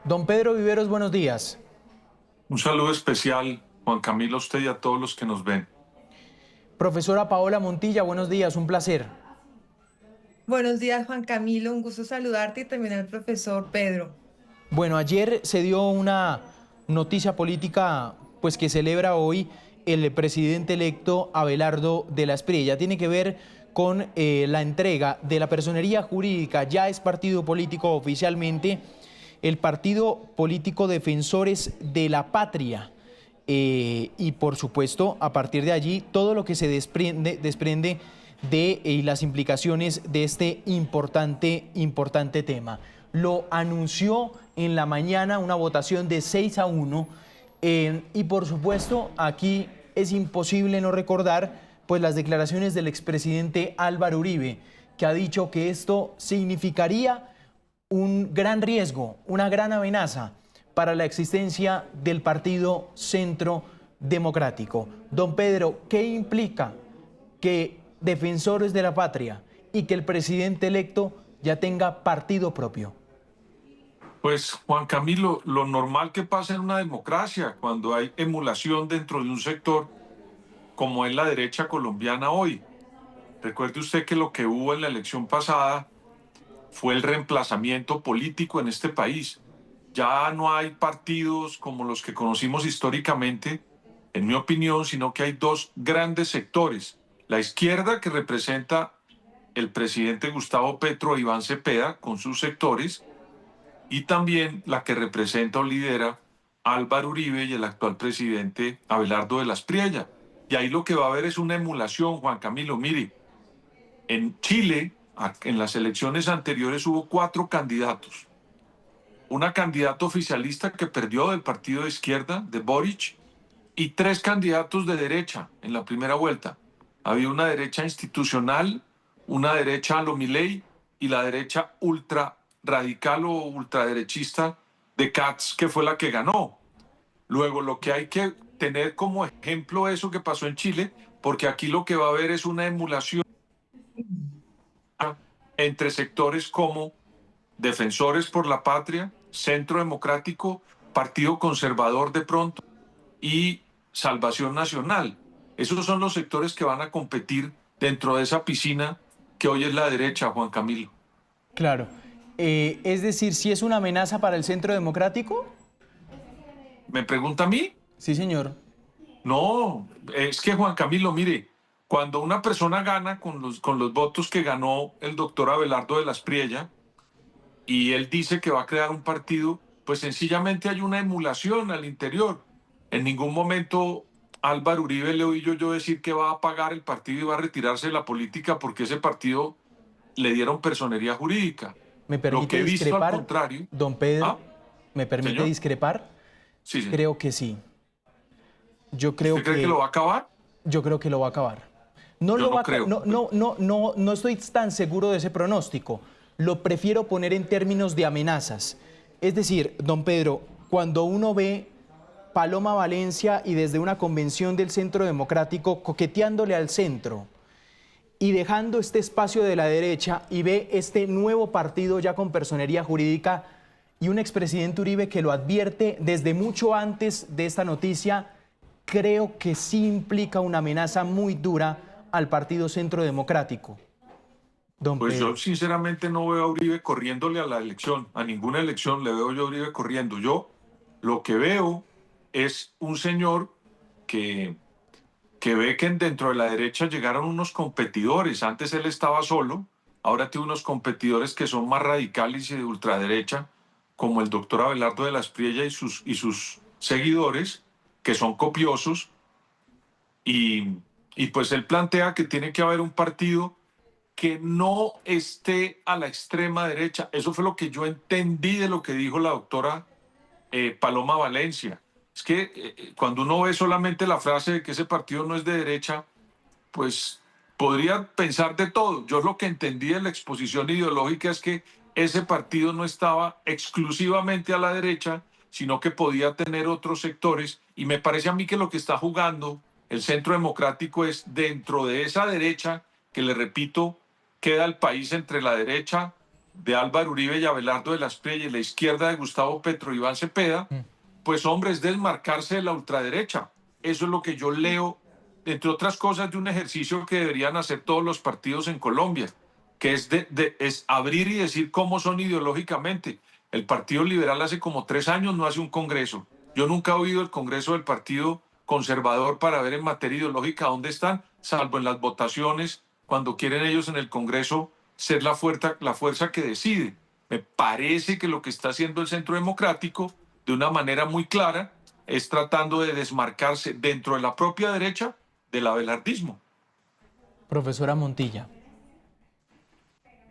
Don Pedro Viveros, buenos días. Un saludo especial, Juan Camilo, a usted y a todos los que nos ven. Profesora Paola Montilla, buenos días, un placer. Buenos días, Juan Camilo. Un gusto saludarte y también al profesor Pedro. Bueno, ayer se dio una noticia política pues que celebra hoy el presidente electo Abelardo de la Espriella. Tiene que ver con la entrega de la personería jurídica, ya es partido político oficialmente, el partido político Defensores de la Patria. Y por supuesto, a partir de allí, todo lo que se desprende de las implicaciones de este importante tema. Lo anunció en la mañana una votación de 6-1 y por supuesto aquí es imposible no recordar pues las declaraciones del expresidente Álvaro Uribe, que ha dicho que esto significaría un gran riesgo, una gran amenaza para la existencia del Partido Centro Democrático. Don Pedro, ¿qué implica que Defensores de la Patria y que el presidente electo ya tenga partido propio? Pues, Juan Camilo, lo normal que pasa en una democracia cuando hay emulación dentro de un sector, como es la derecha colombiana hoy. Recuerde usted que lo que hubo en la elección pasada fue el reemplazamiento político en este país. Ya no hay partidos como los que conocimos históricamente, en mi opinión, sino que hay dos grandes sectores. La izquierda, que representa el presidente Gustavo Petro e Iván Cepeda con sus sectores, y también la que representa o lidera Álvaro Uribe y el actual presidente Abelardo de la Espriella. Y ahí lo que va a haber es una emulación, Juan Camilo. Mire, en Chile, en las elecciones anteriores hubo 4 candidatos. Una candidata oficialista que perdió del partido de izquierda, de Boric, y 3 candidatos de derecha en la primera vuelta. Había una derecha institucional, una derecha a lo Milei y la derecha ultra radical o ultraderechista de Katz, que fue la que ganó. Luego, lo que hay que tener como ejemplo eso que pasó en Chile, porque aquí lo que va a haber es una emulación entre sectores como Defensores por la Patria, Centro Democrático, Partido Conservador de pronto y Salvación Nacional. Esos son los sectores que van a competir dentro de esa piscina que hoy es la derecha, Juan Camilo. Claro. Es decir, ¿si es una amenaza para el Centro Democrático? ¿Me pregunta a mí? Sí, señor. No, es que Juan Camilo, mire, cuando una persona gana con los votos que ganó el doctor Abelardo de la Espriella y él dice que va a crear un partido, pues sencillamente hay una emulación al interior. En ningún momento Álvaro Uribe le oí yo decir que va a apagar el partido y va a retirarse de la política porque ese partido le dieron personería jurídica. ¿Me Lo permite que he visto al discrepar, contrario. don Pedro? ¿Ah? ¿Me permite ¿Señor? discrepar? Sí, señor. Creo que sí. Yo ¿Usted creo cree que que, lo va a acabar? yo creo que lo va a acabar. No Yo lo va no a, creo. no estoy tan seguro de ese pronóstico. Lo prefiero poner en términos de amenazas. Es decir, don Pedro, cuando uno ve Paloma Valencia y desde una convención del Centro Democrático coqueteándole al centro y dejando este espacio de la derecha y ve este nuevo partido ya con personería jurídica y un expresidente Uribe que lo advierte desde mucho antes de esta noticia, creo que sí implica una amenaza muy dura al Partido Centro Democrático. Don Pues yo Pedro. sinceramente no veo a Uribe corriéndole a la elección, a ninguna elección le veo yo a Uribe corriendo. Yo lo que veo es un señor que, que ve que dentro de la derecha llegaron unos competidores. Antes él estaba solo, ahora tiene unos competidores que son más radicales y de ultraderecha, como el doctor Abelardo de la Espriella y sus seguidores, que son copiosos, y pues él plantea que tiene que haber un partido que no esté a la extrema derecha. Eso fue lo que yo entendí de lo que dijo la doctora Paloma Valencia. Es que cuando uno ve solamente la frase de que ese partido no es de derecha, pues podría pensar de todo. Yo lo que entendí de la exposición ideológica es que ese partido no estaba exclusivamente a la derecha, sino que podía tener otros sectores. Y me parece a mí que lo que está jugando el Centro Democrático es dentro de esa derecha, que le repito, queda el país entre la derecha de Álvaro Uribe y Abelardo de la Espriella y la izquierda de Gustavo Petro y Iván Cepeda, pues hombre, es desmarcarse de la ultraderecha. Eso es lo que yo leo, entre otras cosas, de un ejercicio que deberían hacer todos los partidos en Colombia, que es abrir y decir cómo son ideológicamente. El Partido Liberal hace como 3 años no hace un congreso. Yo nunca he oído el congreso del Partido Conservador para ver en materia ideológica dónde están, salvo en las votaciones, cuando quieren ellos en el Congreso ser la fuerza que decide. Me parece que lo que está haciendo el Centro Democrático, de una manera muy clara, es tratando de desmarcarse dentro de la propia derecha del abelardismo. Profesora Montilla.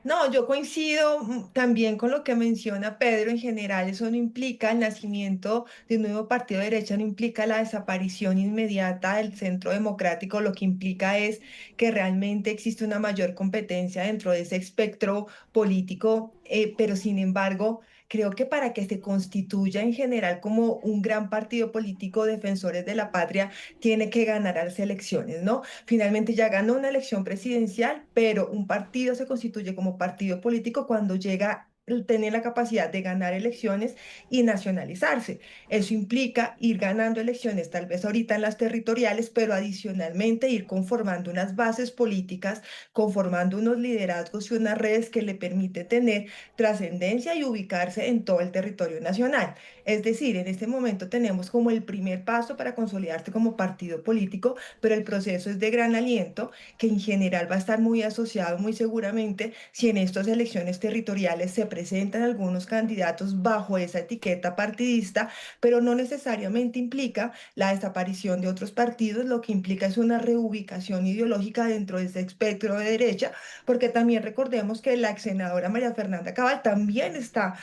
No, yo coincido también con lo que menciona Pedro. En general, eso no implica el nacimiento de un nuevo partido de derecha, no implica la desaparición inmediata del centro democrático. Lo que implica es que realmente existe una mayor competencia dentro de ese espectro político, pero sin embargo, creo que para que se constituya en general como un gran partido político, Defensores de la Patria tiene que ganar las elecciones, ¿no? Finalmente ya ganó una elección presidencial, pero un partido se constituye como partido político cuando llega tener la capacidad de ganar elecciones y nacionalizarse. Eso implica ir ganando elecciones, tal vez ahorita en las territoriales, pero adicionalmente ir conformando unas bases políticas, conformando unos liderazgos y unas redes que le permite tener trascendencia y ubicarse en todo el territorio nacional. Es decir, en este momento tenemos como el primer paso para consolidarse como partido político, pero el proceso es de gran aliento, que en general va a estar muy asociado muy seguramente si en estas elecciones territoriales se presentan algunos candidatos bajo esa etiqueta partidista, pero no necesariamente implica la desaparición de otros partidos. Lo que implica es una reubicación ideológica dentro de ese espectro de derecha, porque también recordemos que la ex senadora María Fernanda Cabal también está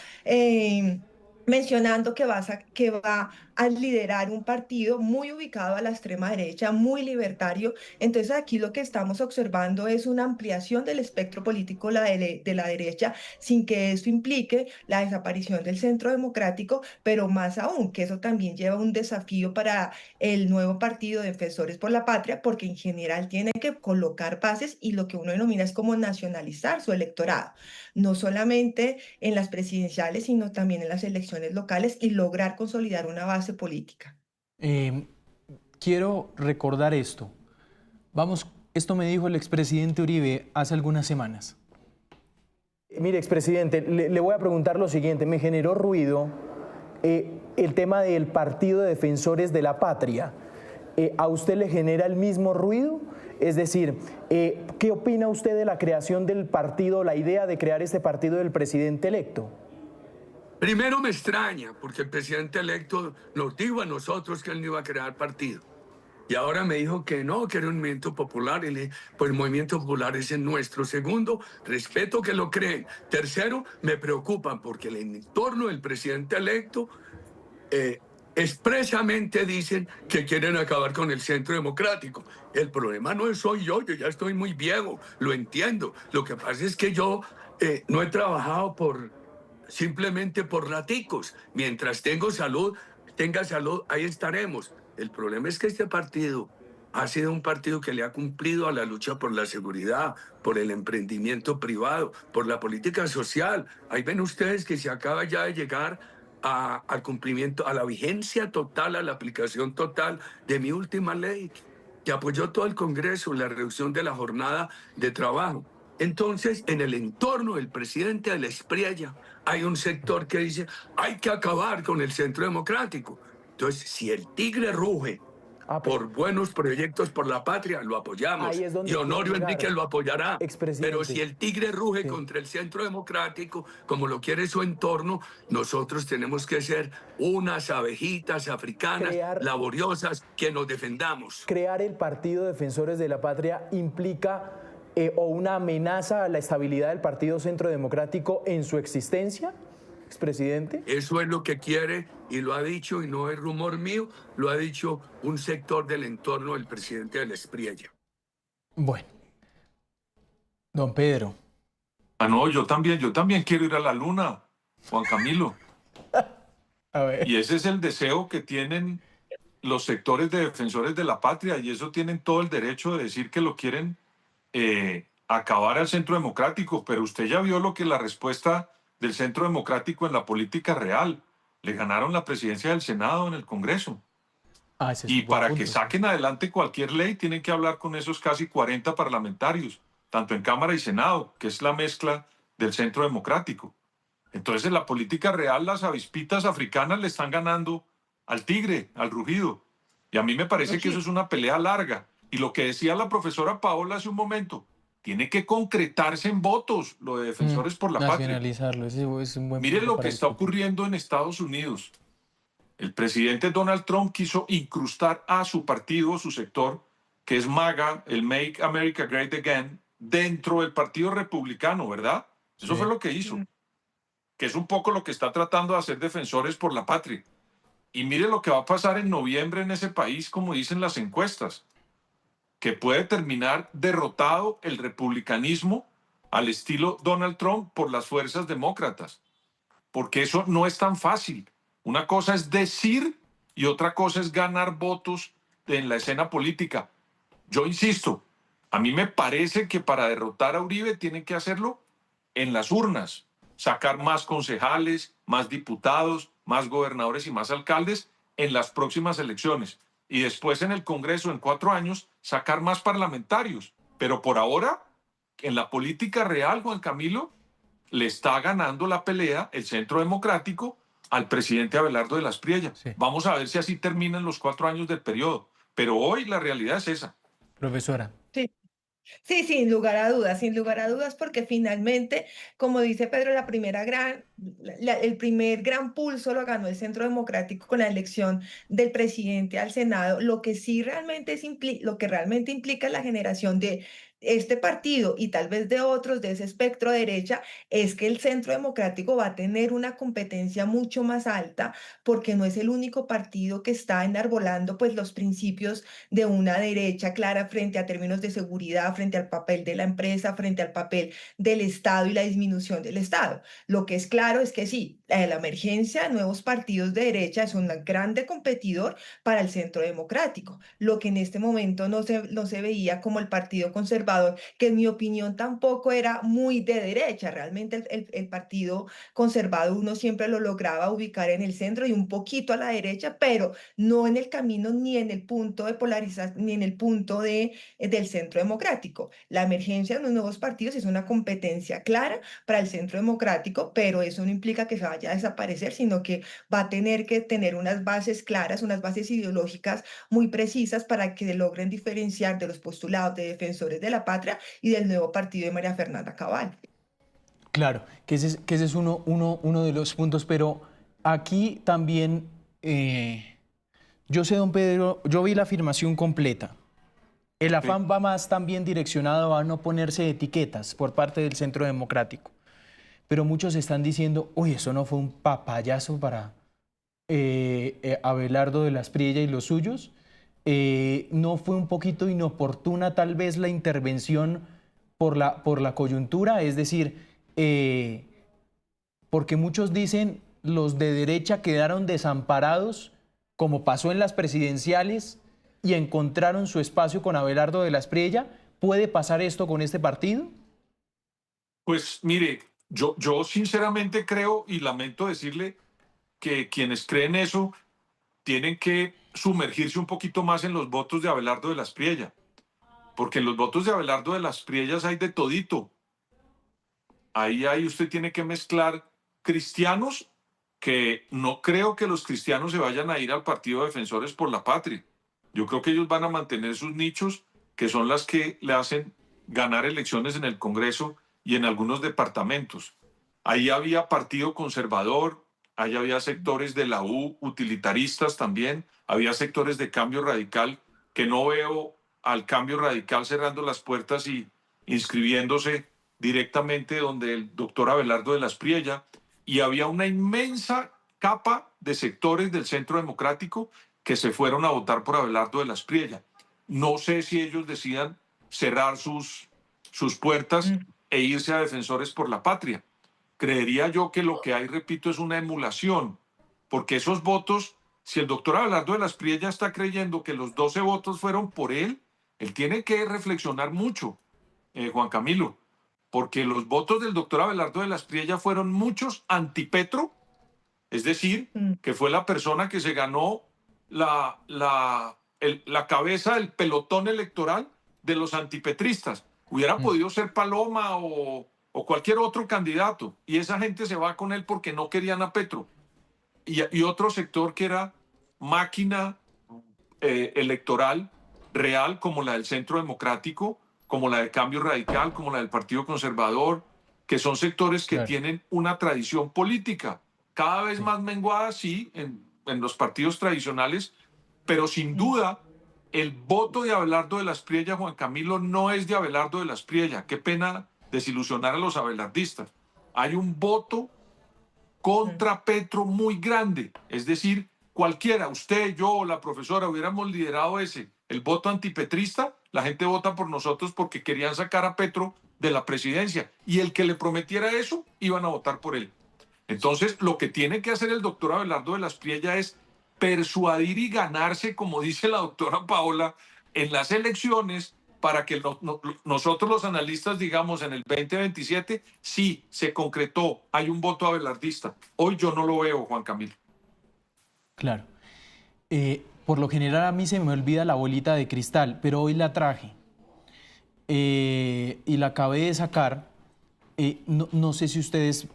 mencionando que va a liderar un partido muy ubicado a la extrema derecha, muy libertario. Entonces aquí lo que estamos observando es una ampliación del espectro político de la derecha, sin que eso implique la desaparición del centro democrático, pero más aún, que eso también lleva un desafío para el nuevo partido Defensores por la Patria, porque en general tiene que colocar bases y lo que uno denomina es como nacionalizar su electorado, no solamente en las presidenciales, sino también en las elecciones locales y lograr consolidar una base política. Eh, Quiero recordar esto. Vamos, esto me dijo el expresidente Uribe hace algunas semanas. Mire, expresidente, le voy a preguntar lo siguiente. Me generó ruido el tema del Partido de Defensores de la Patria. ¿A usted le genera el mismo ruido? Es decir, ¿qué opina usted de la creación del partido, la idea de crear este partido del presidente electo? Primero me extraña, porque el presidente electo nos dijo a nosotros que él no iba a crear partido. Y ahora me dijo que no, que era un movimiento popular. Y le dije, pues el movimiento popular es el nuestro. Segundo, respeto que lo creen. Tercero, me preocupan porque el entorno del presidente electo expresamente dicen que quieren acabar con el centro democrático. El problema no soy yo ya estoy muy viejo, lo entiendo. Lo que pasa es que yo no he trabajado simplemente por raticos. Mientras tenga salud, ahí estaremos. El problema es que este partido ha sido un partido que le ha cumplido a la lucha por la seguridad, por el emprendimiento privado, por la política social. Ahí ven ustedes que se acaba ya de llegar al cumplimiento, a la vigencia total, a la aplicación total de mi última ley, que apoyó todo el Congreso, la reducción de la jornada de trabajo. Entonces, en el entorno del presidente de la Espriella, hay un sector que dice, hay que acabar con el centro democrático. Entonces, si el tigre ruge por buenos proyectos por la patria, lo apoyamos. Ahí es donde Y Honorio quiero llegar, Enrique lo apoyará. expresidente. Pero si el tigre ruge Sí. contra el centro democrático, como lo quiere su entorno, nosotros tenemos que ser unas abejitas africanas, laboriosas, que nos defendamos. Crear el Partido Defensores de la Patria implica o una amenaza a la estabilidad del Partido Centro Democrático en su existencia, expresidente. Eso es lo que quiere y lo ha dicho, y no es rumor mío, lo ha dicho un sector del entorno del presidente de la Espriella. Bueno, don Pedro. Ah, no, yo también quiero ir a la luna, Juan Camilo. A ver. Y ese es el deseo que tienen los sectores de Defensores de la Patria, y eso tienen todo el derecho de decir que lo quieren acabar al Centro Democrático, pero usted ya vio lo que la respuesta del Centro Democrático en la política real. Le ganaron la presidencia del Senado en el Congreso. Ah, ese es Y un buen para que punto, sí. saquen adelante cualquier ley, tienen que hablar con esos casi 40 parlamentarios, tanto en Cámara y Senado, que es la mezcla del Centro Democrático. Entonces, en la política real, las avispitas africanas le están ganando al tigre, al rugido. Y a mí me parece que eso es una pelea larga. Y lo que decía la profesora Paola hace un momento, tiene que concretarse en votos, lo de Defensores por la Patria. Nacionalizarlo, ese es un buen Mire punto lo que para está discutir. ocurriendo en Estados Unidos. El presidente Donald Trump quiso incrustar a su partido, su sector, que es MAGA, el Make America Great Again, dentro del Partido Republicano, ¿verdad? Eso fue Sí. lo que hizo, que es un poco lo que está tratando de hacer Defensores por la Patria. Y mire lo que va a pasar en noviembre en ese país, como dicen las encuestas, que puede terminar derrotado el republicanismo al estilo Donald Trump por las fuerzas demócratas, porque eso no es tan fácil. Una cosa es decir y otra cosa es ganar votos en la escena política. Yo insisto, a mí me parece que para derrotar a Uribe tienen que hacerlo en las urnas, sacar más concejales, más diputados, más gobernadores y más alcaldes en las próximas elecciones. Y después en el Congreso, en 4 años, sacar más parlamentarios. Pero por ahora, en la política real, Juan Camilo, le está ganando la pelea el Centro Democrático al presidente Abelardo de las Priella. Sí. Vamos a ver si así terminan los 4 años del periodo. Pero hoy la realidad es esa. Profesora. Sí. Sí, sin lugar a dudas, porque finalmente, como dice Pedro, el primer gran pulso lo ganó el Centro Democrático con la elección del presidente al Senado, lo que sí realmente lo que realmente implica la generación de este partido y tal vez de otros de ese espectro derecha es que el Centro Democrático va a tener una competencia mucho más alta porque no es el único partido que está enarbolando pues los principios de una derecha clara frente a términos de seguridad, frente al papel de la empresa, frente al papel del Estado y la disminución del Estado. Lo que es claro es que sí, la emergencia de nuevos partidos de derecha es un grande competidor para el Centro Democrático, lo que en este momento no se veía como el Partido Conservador, que en mi opinión tampoco era muy de derecha. Realmente el Partido Conservador uno siempre lo lograba ubicar en el centro y un poquito a la derecha, pero no en el camino ni en el punto de polarización, ni en el punto del centro democrático. La emergencia de los nuevos partidos es una competencia clara para el centro democrático, pero eso no implica que se vaya a desaparecer, sino que va a tener que tener unas bases claras, unas bases ideológicas muy precisas para que logren diferenciar de los postulados de Defensores de la Patria y del nuevo partido de María Fernanda Cabal. Claro, que ese es uno de los puntos, pero aquí también, yo sé, don Pedro, yo vi la afirmación completa. El afán va más también direccionado a no ponerse etiquetas por parte del Centro Democrático, pero muchos están diciendo, uy, eso no fue un papayazo para Abelardo de las Priella y los suyos, no fue un poquito inoportuna tal vez la intervención por la coyuntura, es decir, porque muchos dicen los de derecha quedaron desamparados, como pasó en las presidenciales, y encontraron su espacio con Abelardo de las Priella. ¿Puede pasar esto con este partido? Pues mire, yo sinceramente creo y lamento decirle que quienes creen eso tienen que sumergirse un poquito más en los votos de Abelardo de las Priella, porque en los votos de Abelardo de las Priellas hay de todito. Ahí usted tiene que mezclar cristianos, que no creo que los cristianos se vayan a ir al Partido de Defensores por la Patria. Yo creo que ellos van a mantener sus nichos, que son las que le hacen ganar elecciones en el Congreso y en algunos departamentos. Ahí había Partido Conservador, ahí había sectores de la U utilitaristas también, había sectores de Cambio Radical, que no veo al Cambio Radical cerrando las puertas y inscribiéndose directamente donde el doctor Abelardo de las Priella, y había una inmensa capa de sectores del Centro Democrático que se fueron a votar por Abelardo de las Priella. No sé si ellos decidan cerrar sus puertas e irse a Defensores por la Patria. Creería yo que lo que hay, repito, es una emulación, porque esos votos, si el doctor Abelardo de las Priella está creyendo que los 12 votos fueron por él tiene que reflexionar mucho, Juan Camilo, porque los votos del doctor Abelardo de la Espriella fueron muchos anti-Petro, es decir, que fue la persona que se ganó la cabeza del pelotón electoral de los antipetristas. Hubiera podido ser Paloma o cualquier otro candidato, y esa gente se va con él porque no querían a Petro. Y otro sector que era máquina electoral real, como la del Centro Democrático, como la de Cambio Radical, como la del Partido Conservador, que son sectores que tienen una tradición política, cada vez más menguada, sí, en los partidos tradicionales, pero sin duda el voto de Abelardo de la Espriella, Juan Camilo, no es de Abelardo de la Espriella. Qué pena desilusionar a los abelardistas. Hay un voto contra Petro muy grande, es decir, cualquiera, usted, yo, la profesora, hubiéramos liderado el voto antipetrista, la gente vota por nosotros porque querían sacar a Petro de la presidencia, y el que le prometiera eso, iban a votar por él. Entonces, lo que tiene que hacer el doctor Abelardo de la Espriella es persuadir y ganarse, como dice la doctora Paola, en las elecciones, para que nosotros los analistas digamos en el 2027, sí, se concretó, hay un voto abelardista. Hoy yo no lo veo, Juan Camilo. Claro. Por lo general a mí se me olvida la bolita de cristal, pero hoy la traje y la acabé de sacar. No sé si ustedes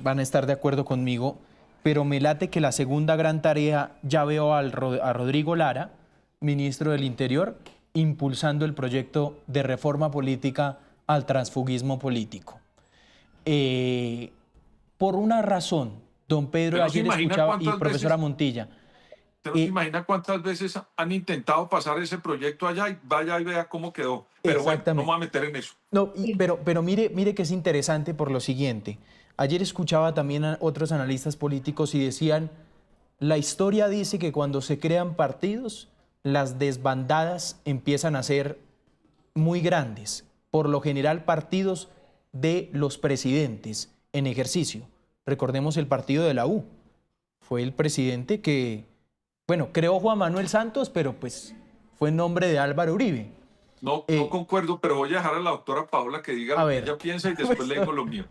van a estar de acuerdo conmigo, pero me late que la segunda gran tarea, ya veo a Rodrigo Lara, ministro del Interior, impulsando el proyecto de reforma política al transfugismo político. Por una razón, don Pedro, ayer escuchaba, y profesora Montilla. ¿Usted no se imagina cuántas veces han intentado pasar ese proyecto allá y vaya y vea cómo quedó? Pero bueno, no me voy a meter en eso. No, pero mire que es interesante por lo siguiente. Ayer escuchaba también a otros analistas políticos y decían, la historia dice que cuando se crean partidos, las desbandadas empiezan a ser muy grandes. Por lo general, partidos de los presidentes en ejercicio. Recordemos el partido de la U. Fue el presidente que, bueno, creó Juan Manuel Santos, pero pues fue en nombre de Álvaro Uribe. No concuerdo, pero voy a dejar a la doctora Paola que diga lo que ella piensa y después le digo lo mío.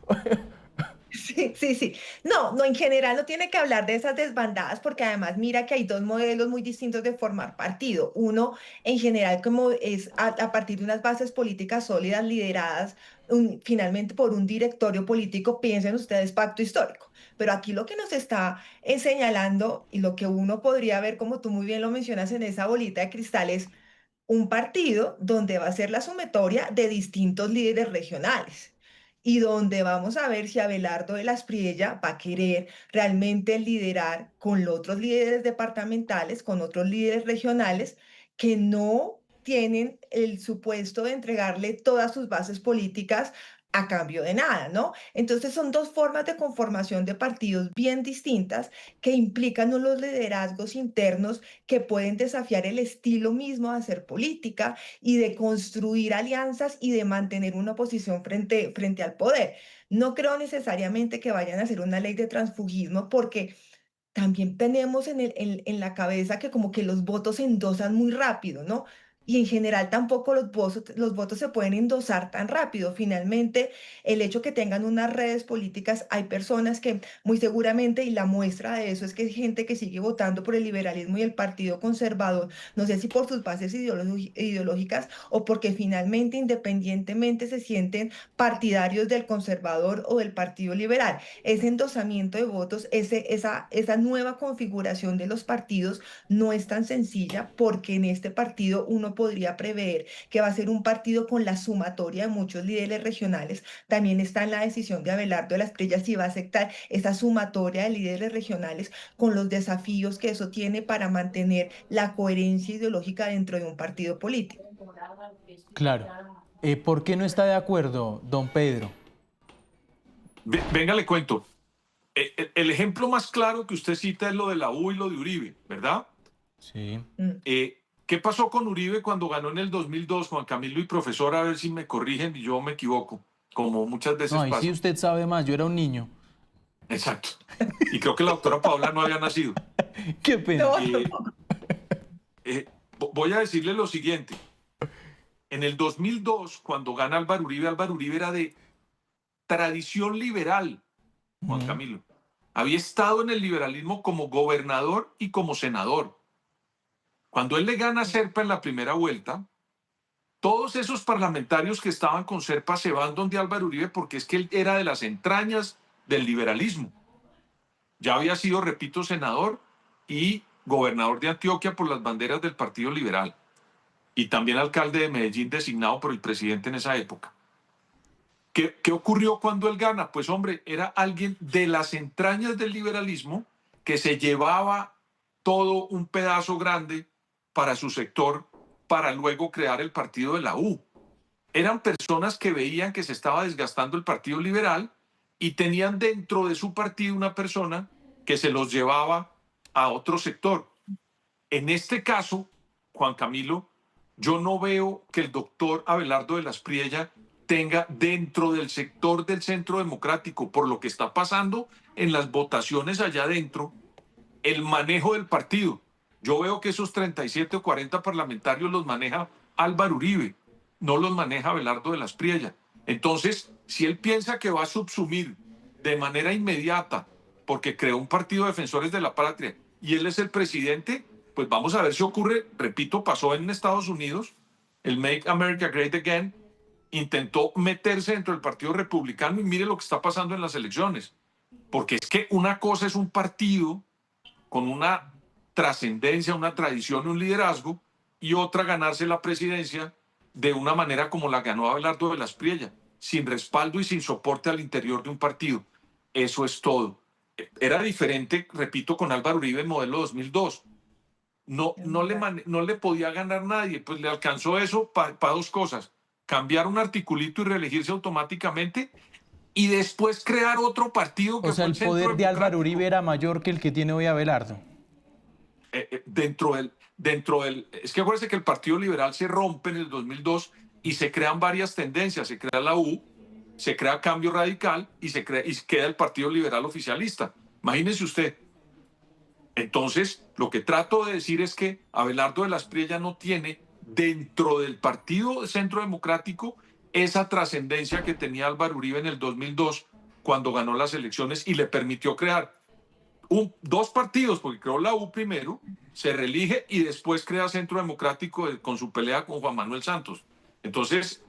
Sí. No, en general no tiene que hablar de esas desbandadas porque además mira que hay dos modelos muy distintos de formar partido. Uno, en general, como es a partir de unas bases políticas sólidas lideradas finalmente por un directorio político, piensen ustedes pacto histórico. Pero aquí lo que nos está señalando y lo que uno podría ver, como tú muy bien lo mencionas en esa bolita de cristal, es un partido donde va a ser la sumatoria de distintos líderes regionales y donde vamos a ver si Abelardo de la Espriella va a querer realmente liderar con los otros líderes departamentales, con otros líderes regionales que no tienen el supuesto de entregarle todas sus bases políticas a cambio de nada, ¿no? Entonces son dos formas de conformación de partidos bien distintas que implican unos liderazgos internos que pueden desafiar el estilo mismo de hacer política y de construir alianzas y de mantener una posición frente al poder. No creo necesariamente que vayan a hacer una ley de transfugismo porque también tenemos en la cabeza que como que los votos se endosan muy rápido, ¿no? Y en general tampoco los votos se pueden endosar tan rápido. Finalmente, el hecho que tengan unas redes políticas, hay personas que muy seguramente, y la muestra de eso es que hay gente que sigue votando por el liberalismo y el Partido Conservador, no sé si por sus bases ideológicas o porque finalmente, independientemente, se sienten partidarios del conservador o del Partido Liberal. Ese endosamiento de votos, esa nueva configuración de los partidos no es tan sencilla porque en este partido uno podría prever que va a ser un partido con la sumatoria de muchos líderes regionales. También está en la decisión de Abelardo de la Espriella si va a aceptar esa sumatoria de líderes regionales con los desafíos que eso tiene para mantener la coherencia ideológica dentro de un partido político. Claro. ¿Por qué no está de acuerdo, don Pedro? Venga, le cuento. El ejemplo más claro que usted cita es lo de la U y lo de Uribe, ¿verdad? Sí. ¿Qué pasó con Uribe cuando ganó en el 2002, Juan Camilo y profesor? A ver si me corrigen y yo me equivoco, como muchas veces No, y pasa. sí usted sabe más, yo era un niño. Exacto. Y creo que la doctora Paola no había nacido. Qué pena. Voy a decirle lo siguiente. En el 2002, cuando gana Álvaro Uribe era de tradición liberal, Juan Camilo. Había estado en el liberalismo como gobernador y como senador. Cuando él le gana a Serpa en la primera vuelta, todos esos parlamentarios que estaban con Serpa se van donde Álvaro Uribe porque es que él era de las entrañas del liberalismo. Ya había sido, repito, senador y gobernador de Antioquia por las banderas del Partido Liberal y también alcalde de Medellín designado por el presidente en esa época. ¿Qué ocurrió cuando él gana? Pues hombre, era alguien de las entrañas del liberalismo que se llevaba todo un pedazo grande para su sector para luego crear el partido de la U. Eran personas que veían que se estaba desgastando el Partido Liberal y tenían dentro de su partido una persona que se los llevaba a otro sector. En este caso, Juan Camilo, yo no veo que el doctor Abelardo de la Espriella tenga dentro del sector del Centro Democrático, por lo que está pasando en las votaciones allá adentro, el manejo del partido. Yo veo que esos 37 o 40 parlamentarios los maneja Álvaro Uribe, no los maneja Abelardo de la Espriella. Entonces, si él piensa que va a subsumir de manera inmediata, porque creó un partido de defensores de la patria y él es el presidente, pues vamos a ver si ocurre. Repito, pasó en Estados Unidos, el Make America Great Again, intentó meterse dentro del Partido Republicano y mire lo que está pasando en las elecciones. Porque es que una cosa es un partido con una trascendencia, una tradición, un liderazgo, y otra ganarse la presidencia de una manera como la ganó Abelardo de la Espriella, sin respaldo y sin soporte al interior de un partido. Eso es todo. Era diferente, repito, con Álvaro Uribe en modelo 2002. No le podía ganar nadie, pues le alcanzó eso para dos cosas: cambiar un articulito y reelegirse automáticamente y después crear otro partido que O sea, fue el el Centro poder de Álvaro Democrático. Uribe era mayor que el que tiene hoy Abelardo. Es que acuérdense que el Partido Liberal se rompe en el 2002 y se crean varias tendencias. Se crea la U, se crea Cambio Radical y queda el Partido Liberal oficialista. Imagínense usted. Entonces, lo que trato de decir es que Abelardo de la Espriella no tiene dentro del Partido Centro Democrático esa trascendencia que tenía Álvaro Uribe en el 2002 cuando ganó las elecciones y le permitió crear dos partidos, porque creó la U primero, se reelige y después crea Centro Democrático con su pelea con Juan Manuel Santos. Entonces,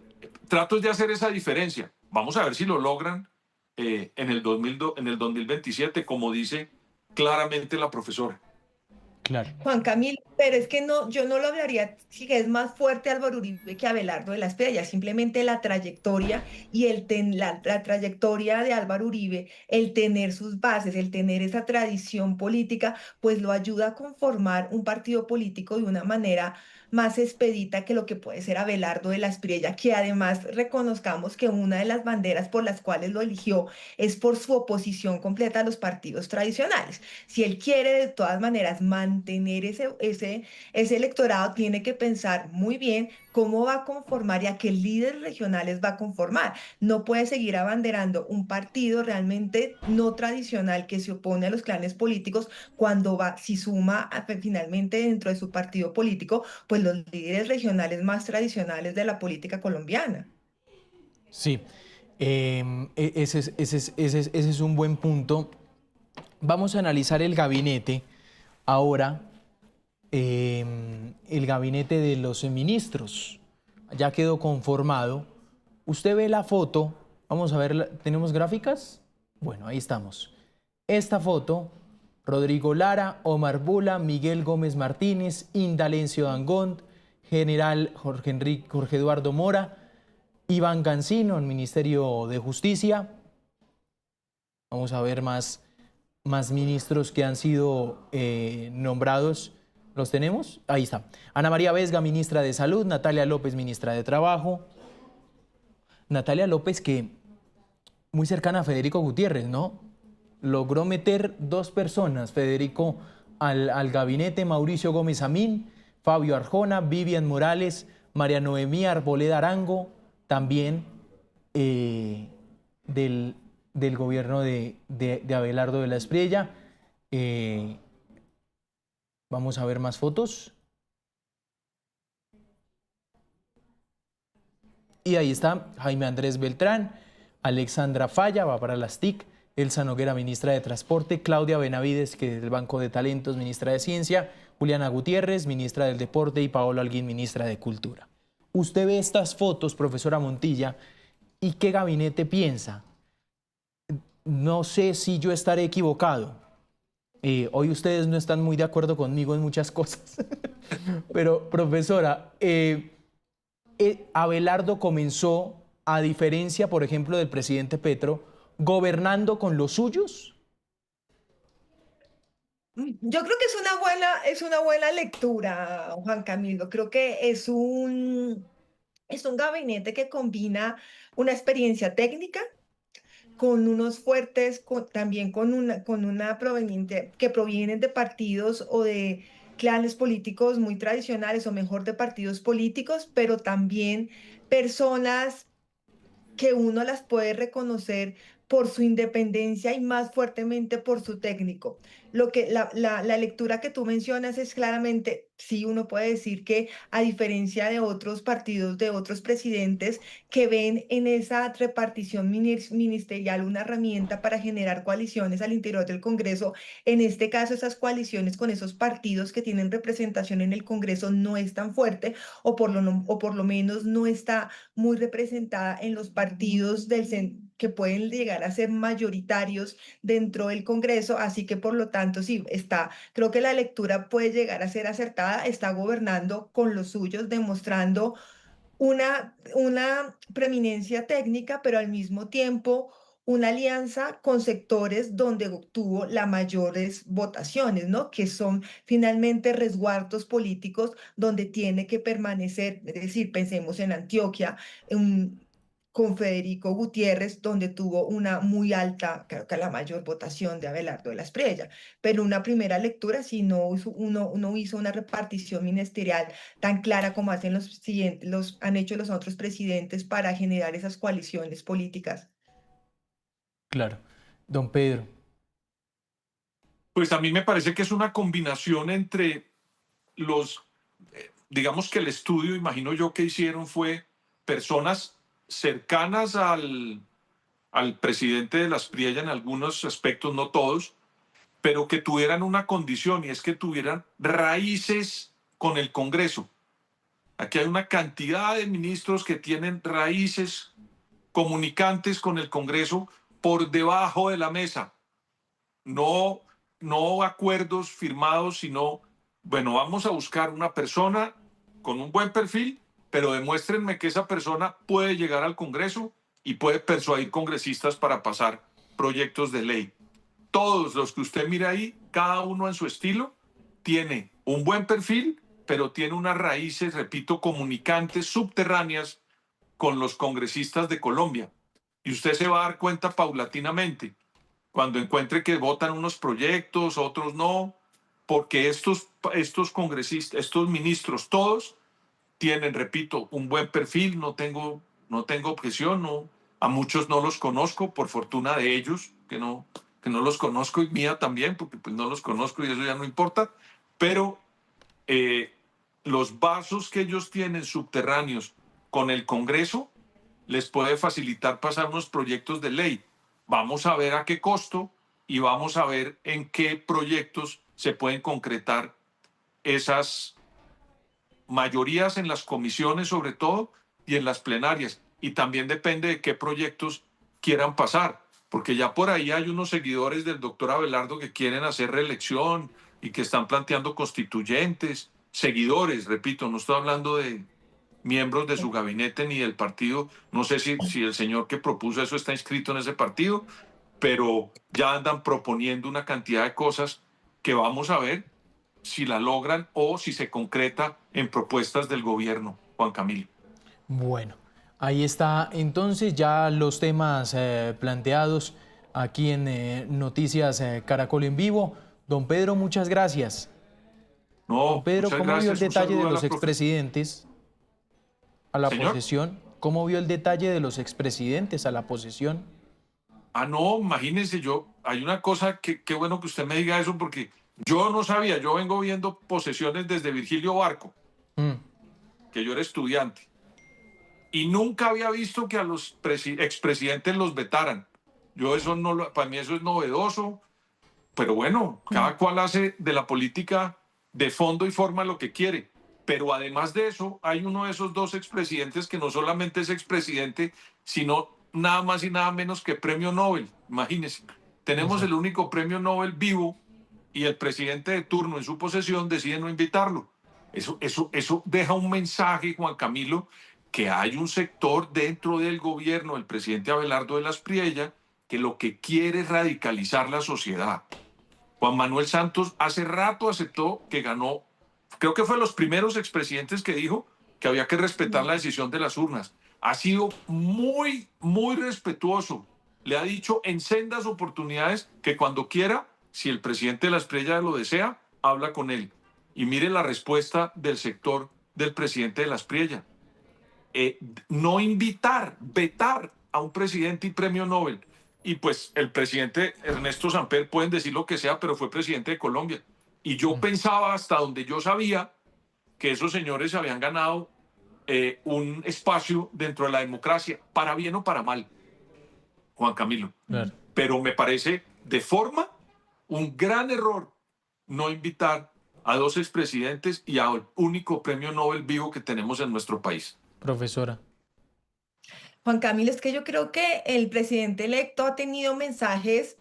trato de hacer esa diferencia. Vamos a ver si lo logran en el 2027, como dice claramente la profesora. Claro. Juan Camilo, pero es que no, yo no lo hablaría si es más fuerte Álvaro Uribe que Abelardo de la Espriella, simplemente la trayectoria y la trayectoria de Álvaro Uribe, el tener sus bases, el tener esa tradición política, pues lo ayuda a conformar un partido político de una manera más expedita que lo que puede ser Abelardo de la Espriella, que además reconozcamos que una de las banderas por las cuales lo eligió es por su oposición completa a los partidos tradicionales. Si él quiere de todas maneras mantener ese electorado, tiene que pensar muy bien cómo va a conformar y a qué líderes regionales va a conformar. No puede seguir abanderando un partido realmente no tradicional que se opone a los clanes políticos cuando va, si suma finalmente dentro de su partido político, pues los líderes regionales más tradicionales de la política colombiana. Sí, ese es un buen punto. Vamos a analizar el gabinete ahora, el gabinete de los ministros. Ya quedó conformado. Usted ve la foto, vamos a ver, ¿tenemos gráficas? Bueno, ahí estamos. Esta foto, Rodrigo Lara, Omar Bula, Miguel Gómez Martínez, Indalencio Dangond, General Jorge Eduardo Mora, Iván Cancino, el Ministerio de Justicia. Vamos a ver más ministros que han sido nombrados. ¿Los tenemos? Ahí está. Ana María Vesga, ministra de Salud. Natalia López, ministra de Trabajo. Natalia López, que muy cercana a Federico Gutiérrez, ¿no? Logró meter dos personas, Federico, al gabinete: Mauricio Gómez Amín, Fabio Arjona, Vivian Morales, María Noemí Arboleda Arango, también del gobierno de Abelardo de la Espriella. Vamos a ver más fotos. Y ahí está Jaime Andrés Beltrán, Alexandra Falla, va para las TIC, Elsa Noguera, ministra de Transporte, Claudia Benavides, que es del Banco de Talentos, ministra de Ciencia, Juliana Gutiérrez, ministra del Deporte, y Paola Holguín, ministra de Cultura. Usted ve estas fotos, profesora Montilla, ¿y qué gabinete piensa? No sé si yo estaré equivocado. Hoy ustedes no están muy de acuerdo conmigo en muchas cosas, pero profesora, Abelardo comenzó, a diferencia, por ejemplo, del presidente Petro, gobernando con los suyos. Yo creo que es una buena lectura, Juan Camilo. Creo que es un gabinete que combina una experiencia técnica con unos fuertes, también con una proveniente, que provienen de partidos o de clanes políticos muy tradicionales, o mejor, de partidos políticos, pero también personas que uno las puede reconocer por su independencia y más fuertemente por su técnico. La lectura que tú mencionas es claramente, sí, uno puede decir que a diferencia de otros partidos, de otros presidentes que ven en esa repartición ministerial una herramienta para generar coaliciones al interior del Congreso, en este caso esas coaliciones con esos partidos que tienen representación en el Congreso no es tan fuerte, o por lo menos no está muy representada en los partidos que pueden llegar a ser mayoritarios dentro del Congreso, así que por lo tanto sí, creo que la lectura puede llegar a ser acertada, está gobernando con los suyos, demostrando una preeminencia técnica, pero al mismo tiempo una alianza con sectores donde obtuvo las mayores votaciones, ¿no? Que son finalmente resguardos políticos donde tiene que permanecer, es decir, pensemos en Antioquia, con Federico Gutiérrez, donde tuvo una muy alta, creo que la mayor votación de Abelardo de la Espriella. Pero una primera lectura, si uno hizo una repartición ministerial tan clara como hacen han hecho los otros presidentes para generar esas coaliciones políticas. Claro. Don Pedro. Pues a mí me parece que es una combinación entre digamos que el estudio, imagino yo, que hicieron fue personas cercanas al presidente de la Espriella en algunos aspectos, no todos, pero que tuvieran una condición, y es que tuvieran raíces con el Congreso. Aquí hay una cantidad de ministros que tienen raíces comunicantes con el Congreso por debajo de la mesa. No, no acuerdos firmados, sino, bueno, vamos a buscar una persona con un buen perfil, pero demuéstrenme que esa persona puede llegar al Congreso y puede persuadir congresistas para pasar proyectos de ley. Todos los que usted mira ahí, cada uno en su estilo, tiene un buen perfil, pero tiene unas raíces, repito, comunicantes subterráneas con los congresistas de Colombia. Y usted se va a dar cuenta paulatinamente cuando encuentre que votan unos proyectos, otros no, porque estos congresistas, estos ministros, todos tienen, repito, un buen perfil, no tengo objeción, no, a muchos no los conozco, por fortuna de ellos, que no los conozco, y mía también, porque pues no los conozco y eso ya no importa, pero los vasos que ellos tienen subterráneos con el Congreso les puede facilitar pasar unos proyectos de ley. Vamos a ver a qué costo y vamos a ver en qué proyectos se pueden concretar esas mayorías en las comisiones, sobre todo, y en las plenarias. Y también depende de qué proyectos quieran pasar, porque ya por ahí hay unos seguidores del doctor Abelardo que quieren hacer reelección y que están planteando constituyentes. Seguidores, repito, no estoy hablando de miembros de su gabinete ni del partido. No sé si el señor que propuso eso está inscrito en ese partido, pero ya andan proponiendo una cantidad de cosas que vamos a ver si la logran o si se concreta en propuestas del gobierno, Juan Camilo. Bueno, ahí está entonces ya los temas planteados aquí en Noticias Caracol en Vivo. Don Pedro, muchas gracias. No, Don Pedro, muchas ¿cómo vio el gracias. Un detalle de saludo a los la expresidentes a la ¿Señor? posesión? ¿Cómo vio el detalle de los expresidentes a la posesión? No, imagínense, hay una cosa que qué bueno que usted me diga eso, porque yo no sabía, yo vengo viendo posesiones desde Virgilio Barco, Mm. que yo era estudiante. y nunca había visto que a los expresidentes los vetaran. Para mí eso es novedoso, pero bueno, cada cual hace de la política de fondo y forma lo que quiere. Pero además de eso, hay uno de esos dos expresidentes que no solamente es expresidente, sino nada más y nada menos que premio Nobel. Imagínense, tenemos el único premio Nobel vivo y el presidente de turno en su posesión decide no invitarlo. Eso deja un mensaje, Juan Camilo, que hay un sector dentro del gobierno del presidente Abelardo de la Espriella que lo que quiere es radicalizar la sociedad. Juan Manuel Santos hace rato aceptó que ganó, creo que fue de los primeros expresidentes que dijo que había que respetar la decisión de las urnas. Ha sido muy, muy respetuoso. Le ha dicho en sendas oportunidades que cuando quiera, si el presidente de la Espriella lo desea, habla con él. Y mire la respuesta del sector del presidente de la Espriella. No invitar, vetar a un presidente y premio Nobel. Y pues el presidente Ernesto Samper, pueden decir lo que sea, pero fue presidente de Colombia. Y yo pensaba, hasta donde yo sabía, que esos señores habían ganado un espacio dentro de la democracia, para bien o para mal, Juan Camilo. Claro. Pero me parece de forma un gran error no invitar a dos expresidentes y al único premio Nobel vivo que tenemos en nuestro país. Profesora. Juan Camilo, es que yo creo que el presidente electo ha tenido mensajes,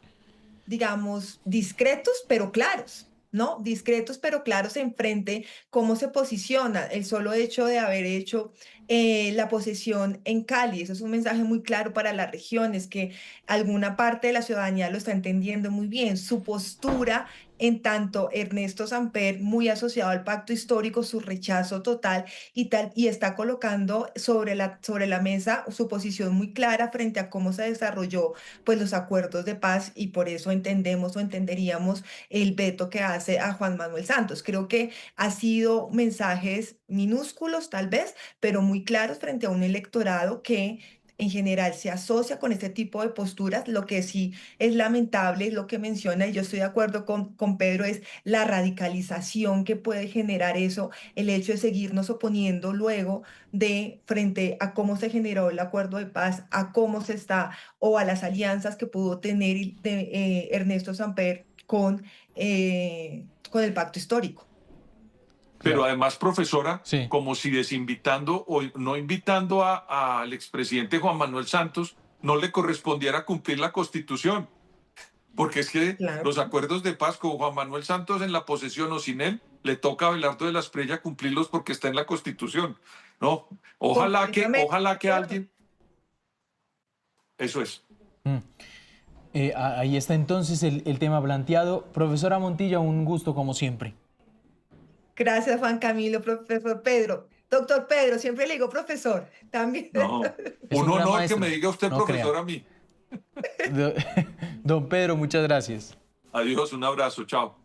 digamos, discretos pero claros, ¿no? Discretos pero claros en frente, cómo se posiciona, el solo hecho de haber hecho la posesión en Cali. Eso es un mensaje muy claro para las regiones, que alguna parte de la ciudadanía lo está entendiendo muy bien. Su postura, en tanto Ernesto Samper, muy asociado al pacto histórico, su rechazo total y tal, y está colocando sobre la mesa su posición muy clara frente a cómo se desarrolló pues los acuerdos de paz, y por eso entendemos o entenderíamos el veto que hace a Juan Manuel Santos. Creo que ha sido mensajes minúsculos tal vez, pero muy claros frente a un electorado que en general se asocia con este tipo de posturas. Lo que sí es lamentable, es lo que menciona, y yo estoy de acuerdo con Pedro, es la radicalización que puede generar eso, el hecho de seguirnos oponiendo luego de frente a cómo se generó el acuerdo de paz, a cómo se está o a las alianzas que pudo tener Ernesto Samper con el pacto histórico. Pero Claro. además, profesora, Sí. como si desinvitando o no invitando al expresidente Juan Manuel Santos no le correspondiera cumplir la Constitución. Porque es que Claro. los acuerdos de paz con Juan Manuel Santos en la posesión o sin él, le toca a Abelardo de la Espriella cumplirlos porque está en la Constitución. No, ojalá que alguien... Eso es. Ahí está entonces el tema planteado. Profesora Montilla, un gusto como siempre. Gracias, Juan Camilo, profesor Pedro. Doctor Pedro, siempre le digo profesor, también. No, Es un un gran honor maestro, que me diga usted no profesor crea. a mí. Don Pedro, muchas gracias. Adiós, un abrazo, chao.